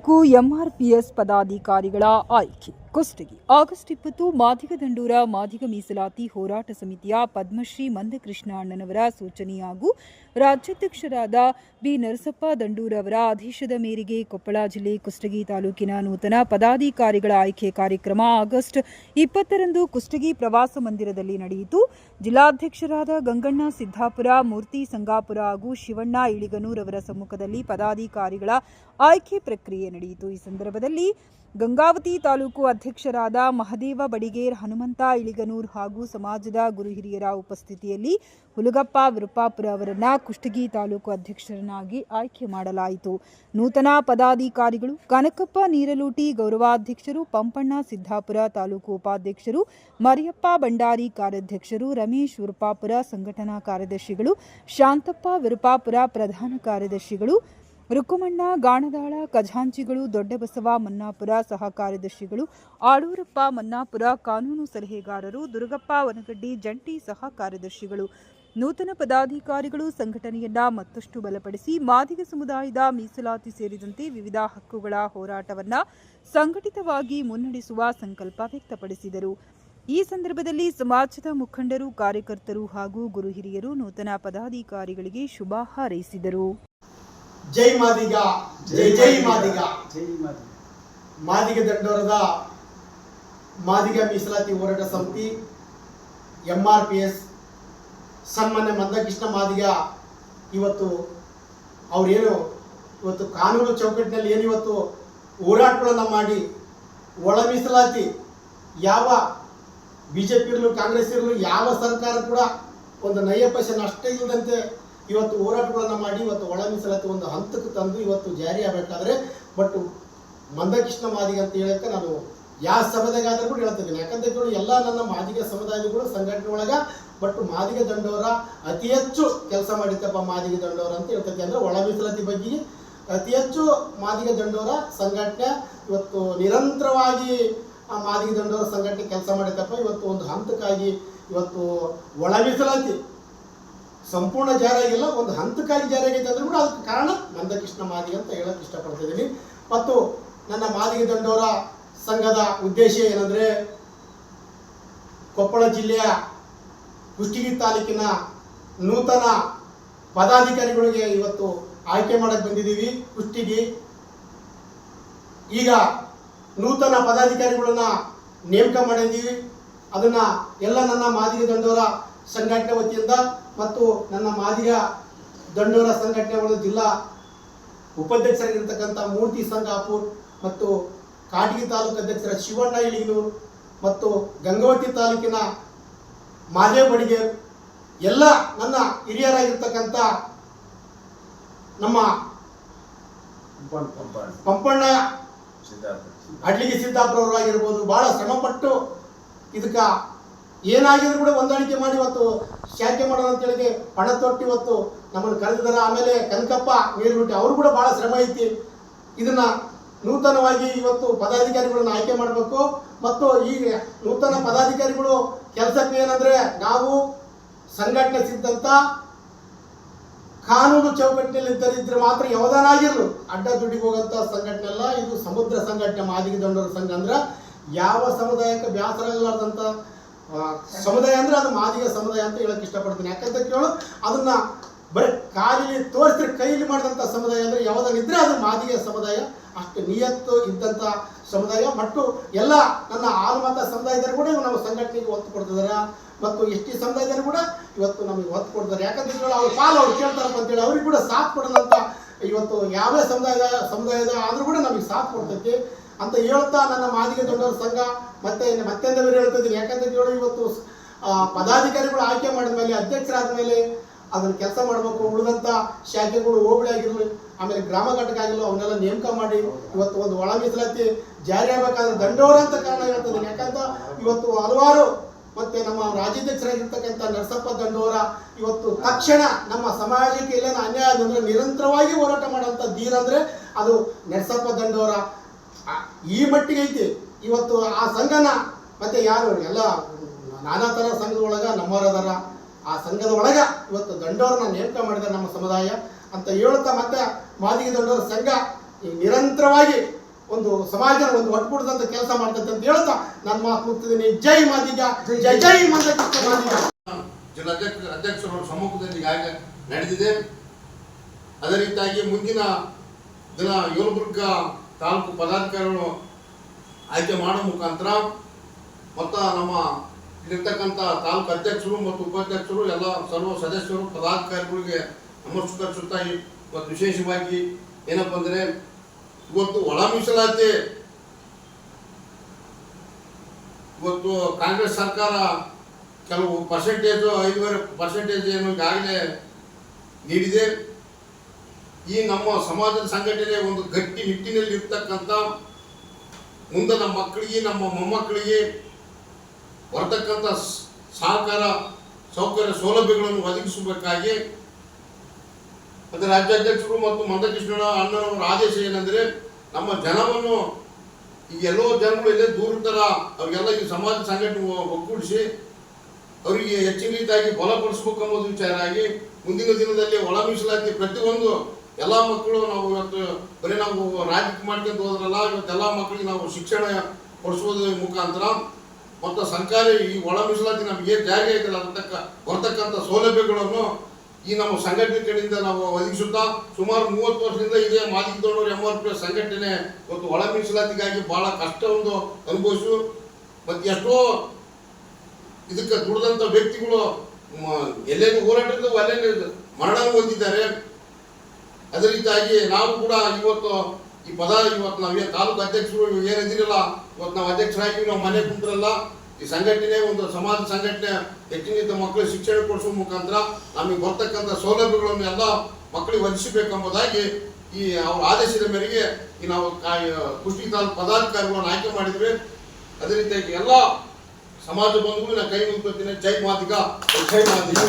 ತಾಲೂಕು ಎಂಆರ್ಪಿಎಸ್ ಪದಾಧಿಕಾರಿಗಳ ಆಯ್ಕೆ ಕುಷ್ಟಗಿ ಆಗಸ್ಟ್ 20 ಮಾದಿಗ ದಂಡೂರ ಮಾದಿಗ ಮೀಸಲಾತಿ ಹೋರಾಟ ಸಮಿತಿಯ ಪದ್ಮಶ್ರೀ ಮಂದಕೃಷ್ಣ ಅಣ್ಣನವರ ಸೂಚನೆ ಹಾಗೂ ರಾಜ್ಯಾಧ್ಯಕ್ಷರಾದ ಬಿ ನರಸಪ್ಪ ದಂಡೂರ ಅವರ ಆದೇಶದ ಮೇರೆಗೆ ಕೊಪ್ಪಳ ಜಿಲ್ಲೆ ಕುಷ್ಟಗಿ ತಾಲೂಕಿನ ನೂತನ ಪದಾಧಿಕಾರಿಗಳ ಆಯ್ಕೆ ಕಾರ್ಯಕ್ರಮ ಆಗಸ್ಟ್ 20ರಂದು ಕುಷ್ಟಗಿ ಪ್ರವಾಸ ಮಂದಿರದಲ್ಲಿ ನಡೆಯಿತು. ಜಿಲ್ಲಾಧ್ಯಕ್ಷರಾದ ಗಂಗಣ್ಣ ಸಿದ್ದಾಪುರ, ಮೂರ್ತಿ ಸಂಗಾಪುರ ಹಾಗೂ ಶಿವಣ್ಣ ಇಳಿಗನೂರ್ ಅವರ ಸಮ್ಮುಖದಲ್ಲಿ ಪದಾಧಿಕಾರಿಗಳ ಆಯ್ಕೆ ಪ್ರಕ್ರಿಯೆ ನಡೆಯಿತು. ಈ ಸಂದರ್ಭದಲ್ಲಿ ಗಂಗಾವತಿ ತಾಲೂಕು ಅಧ್ಯಕ್ಷರಾದ ಮಹದೇವ ಬಡಿಗೇರ್, ಹನುಮಂತ ಇಳಿಗನೂರ್ ಹಾಗೂ ಸಮಾಜದ ಗುರು ಹಿರಿಯರ ಉಪಸ್ಥಿತಿಯಲ್ಲಿ ಹುಲಗಪ್ಪ ವಿರುಪಾಪುರ ಅವರನ್ನ ಕುಷ್ಟಗಿ ತಾಲೂಕು ಅಧ್ಯಕ್ಷರನ್ನಾಗಿ ಆಯ್ಕೆ ಮಾಡಲಾಯಿತು. ನೂತನ ಪದಾಧಿಕಾರಿಗಳು ಕನಕಪ್ಪ ನೀರಲೂಟಿ ಗೌರವಾಧ್ಯಕ್ಷರು, ಪಂಪಣ್ಣ ಸಿದ್ದಾಪುರ ತಾಲೂಕು ಉಪಾಧ್ಯಕ್ಷರು, ಮರಿಯಪ್ಪ ಭಂಡಾರಿ ಕಾರ್ಯಾಧ್ಯಕ್ಷರು, ರಮೇಶ್ ವಿರುಪಾಪುರ ಸಂಘಟನಾ ಕಾರ್ಯದರ್ಶಿಗಳು, ಶಾಂತಪ್ಪ ವಿರುಪಾಪುರ ಪ್ರಧಾನ ಕಾರ್ಯದರ್ಶಿಗಳು, ರುಕುಮಣ್ಣ ಗಾಣದಾಳ ಖಜಾಂಚಿಗಳು, ದೊಡ್ಡಬಸವ ಮನ್ನಾಪುರ ಸಹ ಕಾರ್ಯದರ್ಶಿಗಳು, ಆಳೂರಪ್ಪ ಮನ್ನಾಪುರ ಕಾನೂನು ಸಲಹೆಗಾರರು, ದುರ್ಗಪ್ಪ ವನಗಡ್ಡಿ ಜಂಟಿ ಸಹ ಕಾರ್ಯದರ್ಶಿಗಳು. ನೂತನ ಪದಾಧಿಕಾರಿಗಳು ಸಂಘಟನೆಯನ್ನ ಮತ್ತಷ್ಟು ಬಲಪಡಿಸಿ ಮಾದಿಗ ಸಮುದಾಯದ ಮೀಸಲಾತಿ ಸೇರಿದಂತೆ ವಿವಿಧ ಹಕ್ಕುಗಳ ಹೋರಾಟವನ್ನ ಸಂಘಟಿತವಾಗಿ ಮುನ್ನಡೆಸುವ ಸಂಕಲ್ಪ ವ್ಯಕ್ತಪಡಿಸಿದರು. ಈ ಸಂದರ್ಭದಲ್ಲಿ ಸಮಾಜದ ಮುಖಂಡರು, ಕಾರ್ಯಕರ್ತರು ಹಾಗೂ ಗುರು ಹಿರಿಯರು ನೂತನ ಪದಾಧಿಕಾರಿಗಳಿಗೆ ಶುಭ ಹಾರೈಸಿದರು. ಜೈ ಮಾದಿಗ, ಜೈ ಜೈ ಮಾದಿಗ. ಮಾದಿಗ ದಂಡೋರದ ಮಾದಿಗ ಮೀಸಲಾತಿ ಹೋರಾಟ ಸಮಿತಿ ಎಂಆರ್ಪಿಎಸ್ ಸನ್ಮಾನ್ಯ ಮಂದಕೃಷ್ಣ ಮಾದಿಗ ಇವತ್ತು ಅವರೇನು ಇವತ್ತು ಕಾನೂನು ಚೌಕಟ್ಟಿನಲ್ಲಿ ಏನು ಇವತ್ತು ಹೋರಾಟಗಳನ್ನು ಮಾಡಿ ಒಳ ಮೀಸಲಾತಿ ಯಾವ ಬಿಜೆಪಿ ಇರಲು ಕಾಂಗ್ರೆಸ್ ಇರಲು ಯಾವ ಸರ್ಕಾರ ಕೂಡ ಒಂದು ನಯ ಪೈಸೆ ನಷ್ಟ ಇಲ್ಲದಂತೆ ಇವತ್ತು ಹೋರಾಟಗಳನ್ನು ಮಾಡಿ ಇವತ್ತು ಒಳ ಮೀಸಲಾತಿ ಒಂದು ಹಂತಕ್ಕೆ ತಂದು ಇವತ್ತು ಜಾರಿ ಆಗಬೇಕಾದ್ರೆ ಬಟ್ ಮಂದಕೃಷ್ಣ ಮಾದಿಗ ಅಂತ ಹೇಳಕ್ಕೆ ನಾನು ಯಾವ ಸಮುದಾಯಗಾದರೂ ಕೂಡ ಹೇಳ್ತಿದ್ದೀನಿ. ಯಾಕಂತ ಎಲ್ಲ ನನ್ನ ಮಾದಿಗ ಸಮುದಾಯಗಳು ಸಂಘಟನೆ ಒಳಗ ಬಟ್ ಮಾದಿಗ ದಂಡೋರ ಅತಿ ಹೆಚ್ಚು ಕೆಲಸ ಮಾಡಿದ್ದಪ್ಪ ಮಾದಿಗ ದಂಡೋರ ಅಂತ ಹೇಳ್ತೈತಿ. ಅಂದ್ರೆ ಒಳ ಮೀಸಲಾತಿ ಬಗ್ಗೆ ಅತಿ ಹೆಚ್ಚು ಮಾದಿಗ ದಂಡೋರ ಸಂಘಟನೆ ಇವತ್ತು ನಿರಂತರವಾಗಿ ಆ ಮಾದಿಗ ದಂಡೋರ ಸಂಘಟನೆ ಕೆಲಸ ಮಾಡಿದ್ದಪ್ಪ. ಇವತ್ತು ಒಂದು ಹಂತಕ್ಕಾಗಿ ಇವತ್ತು ಒಳ ಮೀಸಲಾತಿ ಸಂಪೂರ್ಣ ಜಾರಿಯಾಗಿಲ್ಲ, ಒಂದು ಹಂತಕ್ಕಾಗಿ ಜಾರಿಯಾಗೈತೆ ಅಂದ್ರೆ ಕೂಡ ಅದಕ್ಕೆ ಕಾರಣ ಮಂದಕೃಷ್ಣ ಮಾದಿಗ ಅಂತ ಹೇಳಕ್ಕೆ ಇಷ್ಟಪಡ್ತಿದ್ದೀನಿ. ಮತ್ತು ನನ್ನ ಮಾದಿಗ ದಂಡೋರ ಸಂಘದ ಉದ್ದೇಶ ಏನಂದರೆ ಕೊಪ್ಪಳ ಜಿಲ್ಲೆಯ ಕುಷ್ಟಗಿ ತಾಲೂಕಿನ ನೂತನ ಪದಾಧಿಕಾರಿಗಳಿಗೆ ಇವತ್ತು ಆಯ್ಕೆ ಮಾಡಕ್ಕೆ ಬಂದಿದ್ದೀವಿ. ಕುಷ್ಟಗಿ ಈಗ ನೂತನ ಪದಾಧಿಕಾರಿಗಳನ್ನ ನೇಮಕ ಮಾಡಿದ್ದೀವಿ. ಅದನ್ನ ಎಲ್ಲ ನನ್ನ ಮಾದಿಗ ದಂಡೋರ ಸಂಘಟನೆ ವತಿಯಿಂದ ಮತ್ತು ನನ್ನ ಮಾದಿಗ ದಂಡೋರ ಸಂಘಟನೆಗಳ ಜಿಲ್ಲಾ ಉಪಾಧ್ಯಕ್ಷರಾಗಿರ್ತಕ್ಕಂಥ ಮೂರ್ತಿ ಸಂಗಾಪುರ್ ಮತ್ತು ಕಾಟಗಿ ತಾಲೂಕು ಅಧ್ಯಕ್ಷರ ಶಿವಣ್ಣ ಇಳಿಗನೂರ್ ಮತ್ತು ಗಂಗಾವತಿ ತಾಲೂಕಿನ ಮಹದೇವ ಬಡಿಗೇರ್ ಎಲ್ಲ ನನ್ನ ಹಿರಿಯರಾಗಿರ್ತಕ್ಕಂಥ ನಮ್ಮ ಪಂಪಣ್ಣ ಅಡ್ಲಿಗೆ ಸಿದ್ದಾಪುರವರಾಗಿರ್ಬೋದು ಬಹಳ ಶ್ರಮಪಟ್ಟು ಇದಕ್ಕೆ ಏನಾಗಿದ್ರು ಕೂಡ ಹೊಂದಾಣಿಕೆ ಮಾಡಿ ಇವತ್ತು ಶಾಖೆ ಮಾಡೋಣ ಅಂತೇಳಿ ಹಣ ತೊಟ್ಟು ಇವತ್ತು ನಮ್ಮನ್ನು ಕರೆದಿದ್ದಾರೆ. ಆಮೇಲೆ ಕನಕಪ್ಪ ನೀರುಗುಟ್ಟಿ ಅವರು ಕೂಡ ಬಹಳ ಶ್ರಮ ಐತಿ. ಇದನ್ನ ನೂತನವಾಗಿ ಇವತ್ತು ಪದಾಧಿಕಾರಿಗಳನ್ನ ಆಯ್ಕೆ ಮಾಡಬೇಕು. ಮತ್ತು ಈ ನೂತನ ಪದಾಧಿಕಾರಿಗಳು ಕೆಲಸಕ್ಕೆ ಏನಂದ್ರೆ ನಾವು ಸಂಘಟನೆ ಸಿದ್ದಂತ ಕಾನೂನು ಚೌಕಟ್ಟಿನಲ್ಲಿ ಇದ್ದರೆ ಮಾತ್ರ ಯಾವುದಾನಾಗಿರ್ಲು ಅಡ್ಡ ದುಡ್ಡಿಗೆ ಹೋಗಂತ ಸಂಘಟನೆ ಅಲ್ಲ. ಇದು ಸಮುದ್ರ ಸಂಘಟನೆ ಮಾದಿಗ ದಂಡೋರ ಸಂಘ ಅಂದ್ರೆ ಯಾವ ಸಮುದಾಯಕ್ಕೆ ಬೇಸರ ಇರಲಾರ್ದಂತ ಸಮುದಾಯ ಅಂದ್ರೆ ಅದು ಮಾದಿಗ ಸಮುದಾಯ ಅಂತ ಹೇಳಕ್ ಇಷ್ಟಪಡ್ತೀನಿ. ಯಾಕಂತ ಕೇಳು ಅದನ್ನ ಬರೀ ಕಾಲಿಲಿ ತೋರಿಸಿದ್ರೆ ಕೈಲಿ ಮಾಡಿದಂಥ ಸಮುದಾಯ ಅಂದ್ರೆ ಯಾವುದನ್ನಿದ್ರೆ ಅದು ಮಾದಿಗ ಸಮುದಾಯ. ಅಷ್ಟು ನಿಯತ್ತು ಇದ್ದಂಥ ಸಮುದಾಯ. ಮತ್ತು ಎಲ್ಲ ನನ್ನ ಆಲ್ಮತ ಸಮುದಾಯದವರು ಕೂಡ ನಾವು ಸಂಘಟನೆಗೆ ಒತ್ತು ಕೊಡ್ತಿದ್ದಾರೆ ಮತ್ತು ಎಸ್ ಟಿ ಸಮುದಾಯದವರು ಕೂಡ ಇವತ್ತು ನಮಗೆ ಒತ್ತು ಕೊಡ್ತಾರೆ. ಯಾಕಂತ ಹೇಳಿ ಅವ್ರ ಪಾಲು ಅವ್ರು ಕೇಳ್ತಾರಪ್ಪ ಅಂತೇಳಿ ಅವ್ರಿಗೆ ಕೂಡ ಸಾಥ್ ಕೊಡೋಣ ಅಂತ ಇವತ್ತು ಯಾವ ಸಮುದಾಯದ ಆದ್ರೂ ಕೂಡ ನಮಗೆ ಸಾಥ್ ಕೊಡ್ತೈತಿ ಅಂತ ಹೇಳ್ತಾ ನನ್ನ ಮಾದಿಗ ದಂಡೋರ ಸಂಘ ಮತ್ತೆಂದ ಬೇರೆ ಹೇಳ್ತಿದ್ದೀನಿ. ಯಾಕಂತ ಹೇಳಿ ಇವತ್ತು ಪದಾಧಿಕಾರಿಗಳು ಆಯ್ಕೆ ಮಾಡಿದ ಮೇಲೆ ಅಧ್ಯಕ್ಷರಾದ ಮೇಲೆ ಅದನ್ನು ಕೆಲಸ ಮಾಡಬೇಕು. ಉಳಿದಂಥ ಶಾಖೆಗಳು ಹೋಬಳಿ ಆಗಿರಲಿ ಆಮೇಲೆ ಗ್ರಾಮ ಘಟಕ ಆಗಿರಲಿ ಅವನ್ನೆಲ್ಲ ನೇಮಕ ಮಾಡಿ ಇವತ್ತು ಒಂದು ಒಳ ಮೀಸಲಾತಿ ಜಾರಿ ಆಗಬೇಕಾದ್ರೆ ದಂಡೋರ ಅಂತ ಕಾರಣ ಹೇಳ್ತಿದ್ದೀನಿ. ಯಾಕಂತ ಇವತ್ತು ಹಲವಾರು ಮತ್ತೆ ನಮ್ಮ ರಾಜ್ಯಾಧ್ಯಕ್ಷರಾಗಿರ್ತಕ್ಕಂಥ ನರಸಪ್ಪ ದಂಡೋರ ಇವತ್ತು ತಕ್ಷಣ ನಮ್ಮ ಸಮಾಜಕ್ಕೆ ಇಲ್ಲೇನ ಅನ್ಯಾಯ ಅಂದ್ರೆ ನಿರಂತರವಾಗಿ ಹೋರಾಟ ಮಾಡೋಂಥ ಧೀರ ಅಂದ್ರೆ ಅದು ನರಸಪ್ಪ ದಂಡೋರ ಈ ಮಟ್ಟಿಗೆ ಐತಿ. ಇವತ್ತು ಆ ಸಂಘನ ಮತ್ತೆ ಯಾರು ಎಲ್ಲ ನಾನಾ ಥರ ಸಂಘದೊಳಗ ನಮ್ಮವರದಾರ ಆ ಸಂಘದ ಒಳಗ ಇವತ್ತು ದಂಡೋರನ್ನ ನೇಮಕ ಮಾಡಿದ್ದಾರೆ ನಮ್ಮ ಸಮುದಾಯ ಅಂತ ಹೇಳ್ತಾ ಮತ್ತೆ ಮಾದಿಗ ದಂಡೋರ ಸಂಘ ಈ ನಿರಂತರವಾಗಿ ಒಂದು ಸಮಾಜದ ಒಂದು ಒಟ್ಟುಗೂಡಿದಂತ ಕೆಲಸ ಮಾಡ್ತೈತೆ ಅಂತ ಹೇಳ್ತಾ ನನ್ನ ಮಾತು ಮುಗ್ತಿದ್ದೀನಿ. ಜೈ ಮಾದಿಗ, ಜೈ ಜೈ ಮಂದಕೃಷ್ಣ ಮಾದಿಗ. ಅಧ್ಯಕ್ಷರ ಸಮ್ಮುಖದಲ್ಲಿ ಈಗಾಗಲೇ ನಡೆದಿದೆ. ಅದೇ ರೀತಿಯಾಗಿ ಮುಂದಿನ ದಿನ ಯಲಬುರ್ಗ ತಾಲೂಕು ಪದಾಧಿಕಾರಿಗಳು ಆಯ್ಕೆ ಮಾಡೋ ಮುಖಾಂತರ ಮತ್ತು ನಮ್ಮ ಇಲ್ಲಿರ್ತಕ್ಕಂಥ ತಾಲೂಕು ಅಧ್ಯಕ್ಷರು ಮತ್ತು ಉಪಾಧ್ಯಕ್ಷರು ಎಲ್ಲ ಸರ್ವ ಸದಸ್ಯರು ಪದಾಧಿಕಾರಿಗಳಿಗೆ ನಮಸ್ಕರಿಸುತ್ತಾ ಇವತ್ತು ವಿಶೇಷವಾಗಿ ಏನಪ್ಪ ಅಂದರೆ ಇವತ್ತು ಒಳ ಮೀಸಲಾತಿ ಇವತ್ತು ಕಾಂಗ್ರೆಸ್ ಸರ್ಕಾರ ಕೆಲವು ಪರ್ಸೆಂಟೇಜು 5% ಏನು ಈಗಾಗಲೇ ನೀಡಿದೆ. ಈ ನಮ್ಮ ಸಮಾಜದ ಸಂಘಟನೆ ಒಂದು ಗಟ್ಟಿ ನಿಟ್ಟಿನಲ್ಲಿ ಇರ್ತಕ್ಕಂಥ ಮುಂದೆ ನಮ್ಮ ಮಕ್ಕಳಿಗೆ ನಮ್ಮ ಮೊಮ್ಮಕ್ಕಳಿಗೆ ಬರ್ತಕ್ಕಂಥ ಸಹಕಾರ ಸೌಕರ್ಯ ಸೌಲಭ್ಯಗಳನ್ನು ಒದಗಿಸಬೇಕಾಗಿ ಮತ್ತು ರಾಜ್ಯಾಧ್ಯಕ್ಷರು ಮತ್ತು ಮಂದಕೃಷ್ಣ ಅಣ್ಣನವರ ಆದೇಶ ಏನಂದರೆ ನಮ್ಮ ಜನವನ್ನು ಈಗ ಎಲ್ಲೋ ಜನಗಳು ಎಲ್ಲೇ ದೂರ ಇರ್ತಾರ ಅವ್ರಿಗೆಲ್ಲ ಈ ಸಮಾಜ ಸಂಘಟನೆ ಒಗ್ಗೂಡಿಸಿ ಅವರಿಗೆ ಹೆಚ್ಚಿನ ರೀತಿಯಾಗಿ ಬಲಪಡಿಸಬೇಕೆಂಬುದು ವಿಚಾರ ಆಗಿ ಮುಂದಿನ ದಿನದಲ್ಲಿ ಒಳ ಮೀಸಲಾತಿ ಪ್ರತಿಯೊಂದು ಎಲ್ಲ ಮಕ್ಕಳು ನಾವು ಇವತ್ತು ಬರೀ ನಾವು ರಾಜಕೀಯ ಮಾಡ್ಕೊಂತ ಹೋದ್ರಲ್ಲ, ಇವತ್ತೆಲ್ಲ ಮಕ್ಕಳಿಗೆ ನಾವು ಶಿಕ್ಷಣ ಕೊಡಿಸುವುದರ ಮುಖಾಂತರ ಮತ್ತು ಸರ್ಕಾರಿ ಈ ಒಳ ಮೀಸಲಾತಿ ನಮಗೆ ಜಾರಿ ಆಯ್ತಲ್ಲ ಅದಕ್ಕೆ ಬರ್ತಕ್ಕಂಥ ಸೌಲಭ್ಯಗಳನ್ನು ಈ ನಮ್ಮ ಸಂಘಟನೆ ಕಡೆಯಿಂದ ನಾವು ಒದಗಿಸುತ್ತಾ ಸುಮಾರು 30 ವರ್ಷದಿಂದ ಇದೇ ಮಾದಿಗ ದೊಡ್ಡವರು MRP ಸಂಘಟನೆ ಇವತ್ತು ಒಳ ಮೀಸಲಾತಿಗಾಗಿ ಬಹಳ ಕಷ್ಟವನ್ನು ಅನುಭವಿಸು ಮತ್ತು ಎಷ್ಟೋ ಇದಕ್ಕೆ ದುಡಿದಂಥ ವ್ಯಕ್ತಿಗಳು ಎಲ್ಲೇನು ಹೋರಾಟದ ಅಲ್ಲೇನು ಮರಣ ಹೊಂದಿದ್ದಾರೆ. ಅದೇ ರೀತಿಯಾಗಿ ನಾವು ಕೂಡ ಇವತ್ತು ಇವತ್ತು ನಾವೇನು ತಾಲೂಕು ಅಧ್ಯಕ್ಷರು ಏನಿದಿರಲ್ಲ, ಇವತ್ತು ನಾವು ಅಧ್ಯಕ್ಷರಾಗಿ ನಾವು ಮನೆ ಕುಂತ್ರಲ್ಲ, ಈ ಸಂಘಟನೆ ಒಂದು ಸಮಾಜ ಸಂಘಟನೆ ಹೆಚ್ಚಿನ ಮಕ್ಕಳು ಶಿಕ್ಷಣ ಕೊಡಿಸುವ ಮುಖಾಂತರ ನಮಗೆ ಬರ್ತಕ್ಕಂಥ ಸೌಲಭ್ಯಗಳನ್ನು ಎಲ್ಲ ಮಕ್ಕಳಿಗೆ ಒದಗಿಸಬೇಕೆಂಬುದಾಗಿ ಈ ಅವ್ರ ಆದೇಶದ ಮೇರೆಗೆ ಈ ನಾವು ಕುಷ್ಟಗಿ ತಾಲೂಕು ಪದಾಧಿಕಾರಿಗಳನ್ನು ಆಯ್ಕೆ ಮಾಡಿದ್ವಿ. ಅದೇ ರೀತಿಯಾಗಿ ಎಲ್ಲ ಸಮಾಜ ಬಂಧುಗಳು ನಾನು ಕೈ ಮುಗಿತೀನಿ. ಜೈ ಮಾದಿಗ, ಜೈ ಮಾದಿಗ.